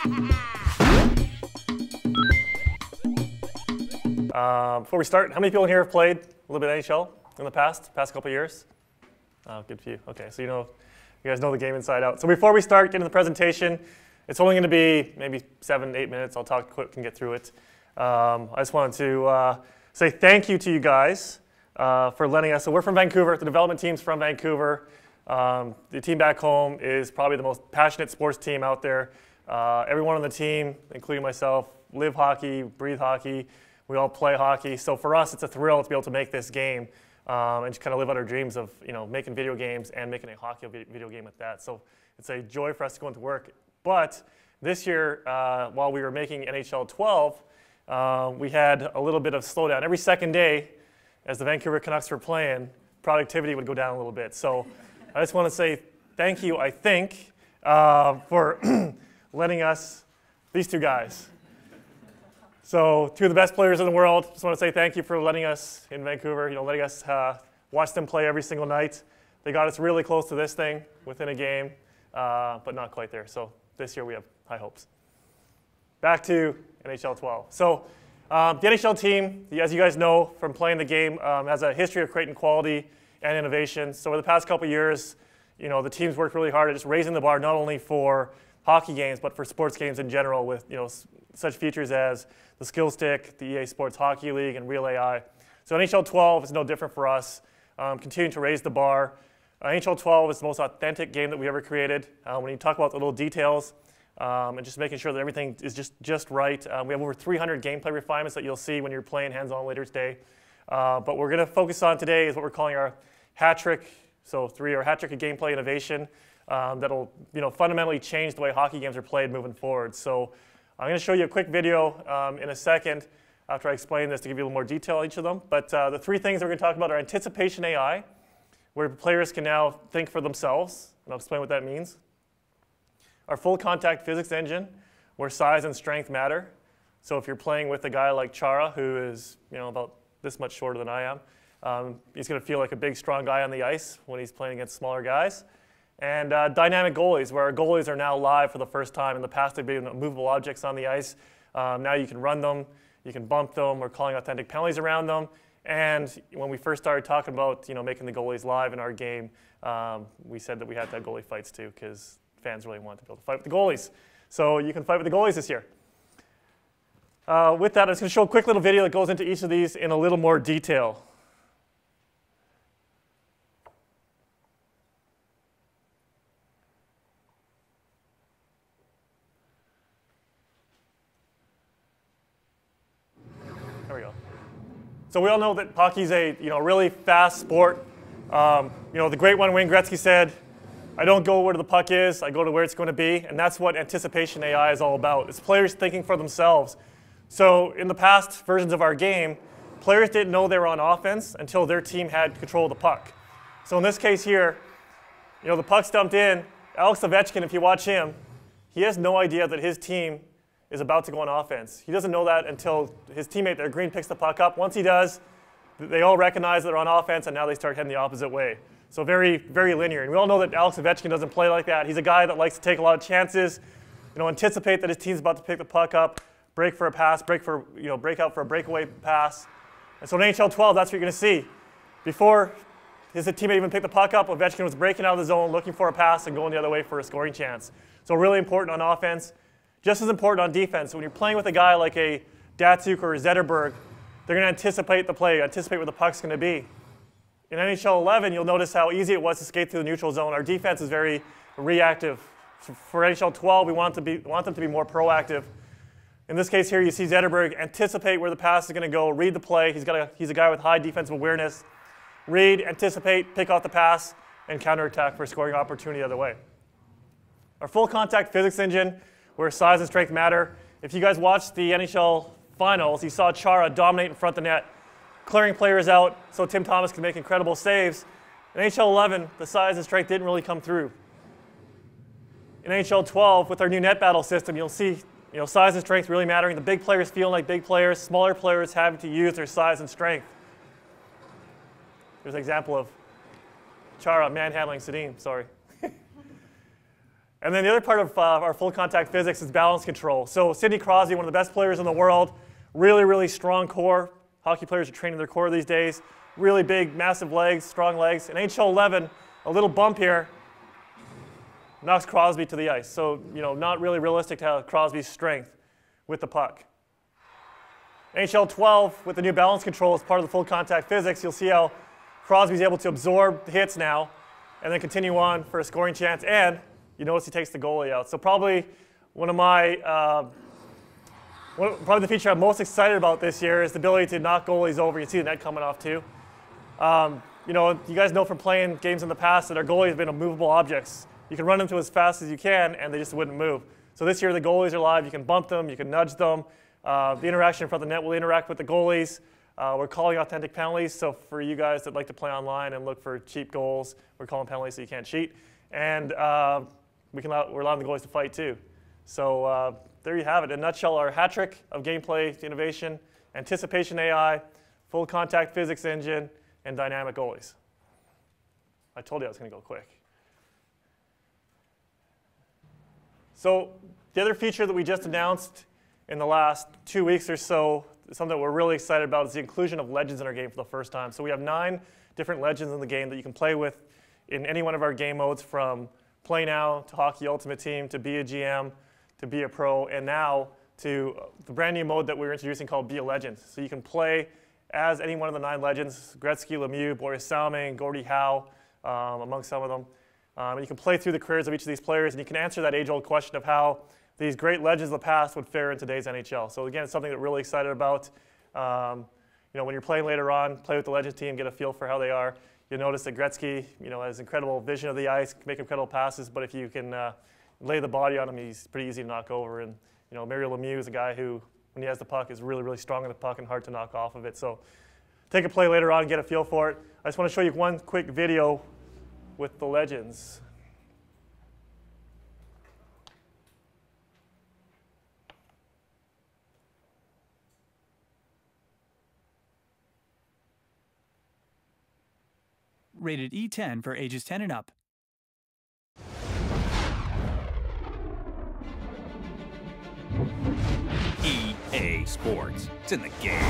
Before we start, how many people in here have played a little bit of NHL in the past couple of years? Oh, good for you. Okay, so you guys know the game inside out. So before we start getting the presentation, it's only going to be maybe 7, 8 minutes. I'll talk quick and get through it. I just wanted to say thank you to you guys for letting us. So we're from Vancouver. The development team's from Vancouver. The team back home is probably the most passionate sports team out there. Everyone on the team, including myself, live hockey, breathe hockey. We all play hockey. So for us, it's a thrill to be able to make this game and just kind of live out our dreams of making video games and making a hockey video game with that. So it's a joy for us to go into work. But this year, while we were making NHL 12, we had a little bit of slowdown. Every second day, as the Vancouver Canucks were playing, productivity would go down a little bit. So I just want to say thank you, I think, for letting us, these two guys. So two of the best players in the world. Just want to say thank you for letting us in Vancouver, letting us watch them play every single night. They got us really close to this thing within a game, but not quite there. So this year we have high hopes. Back to NHL 12. So the NHL team, as you guys know from playing the game, has a history of creating quality and innovation. So over the past couple of years, the team's worked really hard at just raising the bar not only for hockey games, but for sports games in general with such features as the Skill Stick, the EA Sports Hockey League, and Real AI. So NHL 12 is no different for us, continuing to raise the bar. NHL 12 is the most authentic game that we ever created. When you talk about the little details and just making sure that everything is just right, we have over 300 gameplay refinements that you'll see when you're playing hands-on later today. But we're going to focus on today is what we're calling our hat trick. So our hat trick of gameplay innovation that'll fundamentally change the way hockey games are played moving forward. So I'm going to show you a quick video in a second after I explain this to give you a little more detail on each of them. But the three things we're going to talk about are anticipation AI, where players can now think for themselves, and I'll explain what that means. Our full contact physics engine, where size and strength matter. So if you're playing with a guy like Chara, who is about this much shorter than I am, he's going to feel like a big, strong guy on the ice when he's playing against smaller guys. And dynamic goalies, where our goalies are now live for the first time. In the past, they've been movable objects on the ice. Now you can run them, you can bump them, we're calling authentic penalties around them. And when we first started talking about making the goalies live in our game, we said that we had to have goalie fights too, because fans really want to be able to fight with the goalies. So you can fight with the goalies this year. With that, I'm just going to show a quick little video that goes into each of these in a little more detail. There we go. So we all know that hockey's a really fast sport. The great one, Wayne Gretzky, said, "I don't go where the puck is, I go to where it's going to be." And that's what anticipation AI is all about. It's players thinking for themselves. So in the past versions of our game, players didn't know they were on offense until their team had control of the puck. So in this case here, the puck's dumped in. Alex Ovechkin, if you watch him, he has no idea that his team is about to go on offense. He doesn't know that until his teammate there, Green, picks the puck up. Once he does, they all recognize that they're on offense, and now they start heading the opposite way. So very, very linear. And we all know that Alex Ovechkin doesn't play like that. He's a guy that likes to take a lot of chances, anticipate that his team's about to pick the puck up, break for a pass, break out for a breakaway pass. And so in NHL 12, that's what you're going to see. Before his teammate even picked the puck up, Ovechkin was breaking out of the zone, looking for a pass, and going the other way for a scoring chance. So really important on offense. Just as important on defense. So when you're playing with a guy like a Datsuk or a Zetterberg, they're going to anticipate the play, anticipate where the puck's going to be. In NHL 11, you'll notice how easy it was to skate through the neutral zone. Our defense is very reactive. For NHL 12, we want them to be more proactive. In this case here, you see Zetterberg anticipate where the pass is going to go, read the play. He's a guy with high defensive awareness. Read, anticipate, pick off the pass, and counterattack for a scoring opportunity the other way. Our full contact physics engine, where size and strength matter. If you guys watched the NHL finals, you saw Chara dominate in front of the net, clearing players out so Tim Thomas could make incredible saves. In NHL 11, the size and strength didn't really come through. In NHL 12, with our new net battle system, you'll see size and strength really mattering. The big players feeling like big players, smaller players having to use their size and strength. There's an example of Chara manhandling Sedin, sorry. And then the other part of our full contact physics is balance control. So Sidney Crosby, one of the best players in the world, really, really strong core. Hockey players are training their core these days. Really big, massive legs, strong legs. In NHL 11, a little bump here knocks Crosby to the ice. So, not really realistic to have Crosby's strength with the puck. NHL 12, with the new balance control as part of the full contact physics, you'll see how Crosby's able to absorb the hits now and then continue on for a scoring chance. And you notice he takes the goalie out. So probably one of my, probably the feature I'm most excited about this year is the ability to knock goalies over. You can see the net coming off too. You guys know from playing games in the past that our goalies have been immovable objects. You can run them to as fast as you can, and they just wouldn't move. So this year the goalies are live. You can bump them, you can nudge them. The interaction in front of the net will interact with the goalies. We're calling authentic penalties. So for you guys that like to play online and look for cheap goals, we're calling penalties so you can't cheat. And we're allowing the goalies to fight too. So there you have it. In a nutshell, our hat trick of gameplay innovation, anticipation AI, full contact physics engine, and dynamic goalies. I told you I was going to go quick. So the other feature that we just announced in the last 2 weeks or so, something that we're really excited about, is the inclusion of legends in our game for the first time. So we have 9 different legends in the game that you can play with in any one of our game modes, from Play Now to Hockey Ultimate Team to Be a GM to Be a Pro, and now to the brand new mode that we're introducing called Be a Legend. So you can play as any one of the 9 legends: Gretzky, Lemieux, Boris Salming, Gordie Howe, among some of them. And you can play through the careers of each of these players, and you can answer that age-old question of how these great legends of the past would fare in today's NHL. So again, it's something that we're really excited about. When you're playing later on, play with the Legends team, get a feel for how they are. You'll notice that Gretzky, has incredible vision of the ice, can make incredible passes, but if you can lay the body on him, he's pretty easy to knock over. And Mario Lemieux is a guy who, when he has the puck, is really, really strong on the puck and hard to knock off of it. So take a play later on, get a feel for it. I just want to show you one quick video with the legends. Rated E10 for ages 10 and up. EA Sports. It's in the game.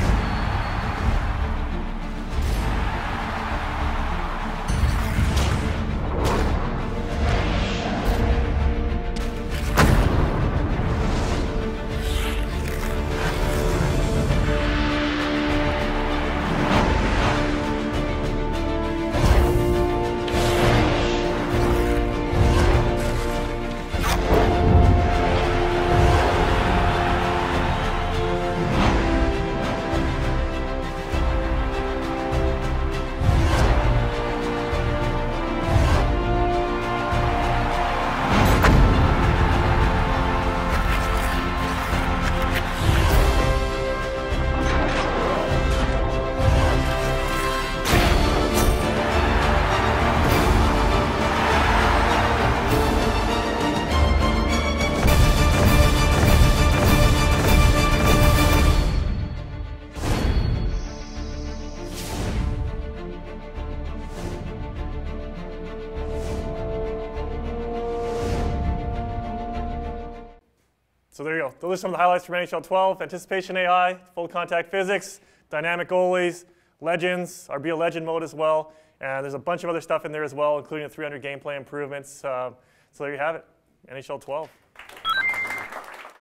So there you go. Those are some of the highlights from NHL 12. Anticipation AI, full contact physics, dynamic goalies, legends, our Be a Legend mode as well. And there's a bunch of other stuff in there as well, including the 300 gameplay improvements. So there you have it, NHL 12.